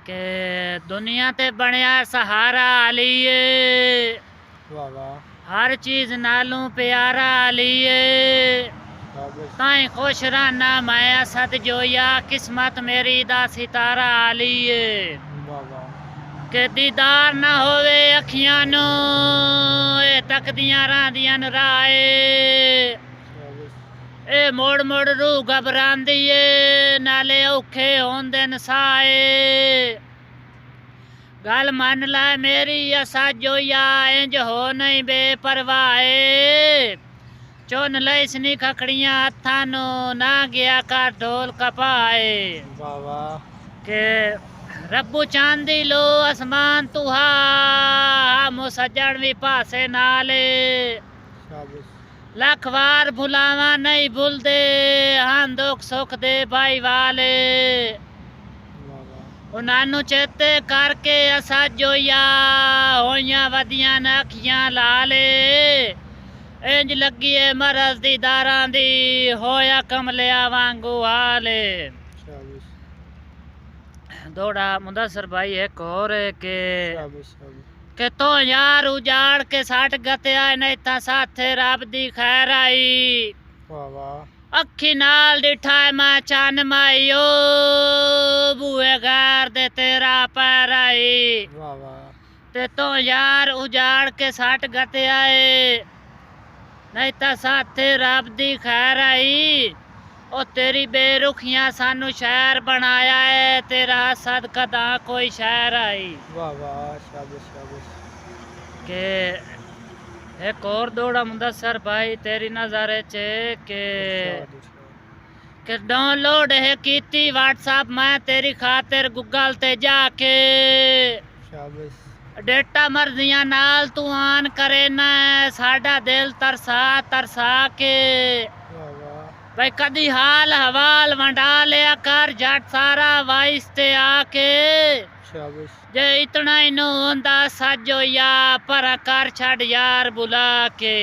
के दुनिया ते बनया सहारा अलीए, वाह वाह, हर चीज नालों प्यारा अलीए, ताई खुश रहना मैं सद जोया, किस्मत मेरी दा सितारा अलीए। वाह वाह, के दीदार ना होवे अखियां नू, ए तकदियां रांदियां न राए, ए मोड़ मोड़ रूह घबरांदी ए, नाले औखे होंदे न साए। गल मन लै मेरी असा जोया, इंज हो नहीं बेपरवाए, चुन लैसनी खखड़ियां हत्थां नू, ना गया कर ढोल कपाए। वाह वाह, के रब्बू चांदी लो आसमान तुहा, हम सज्जन भी पासे नाले, लख वार भुलावा नहीं भूलदे, हाँ दुख सुख दे भाई वाले। उन्हां चेते करके असा जोया, होइयां वदियां न अखियां लाले, इंज लगी है मरज दी दारां दी, होया कमलिया वांगू हाले। दौड़ा मुदस्सर भाई एक और के तो यार उजाड़ के साठ गत्या नहीं ता साथे रब दी खैर आई। अखी नाल डिठा मैं चन माइयो, बुए गैर दे तेरा पैर आई। ते तो यार उजाड़ के साठ गत्या नहीं ता साथे रब दी खैर आई। ओ तेरी बेरुखियां सानू शहर बनाया है, तेरा सदका दा कोई शहर आई। वाह वाह, शाबाश शाबाश। के एक और दौड़ा मुदस्सर भाई तेरी नजर च के डाउनलोड है कीती व्हाट्सएप मैं तेरी खातिर गूगल ते जाके, शाबाश। डेटा मर्जियां नाल तू आन करे ना, साडा दिल तरसा तरसा के। भाई कदी हाल हवाल वंडा लिया कर जट सारा वाइस ते आके, जे इतना ही नो होंदा सजो या पर कर छड़ यार बुला के।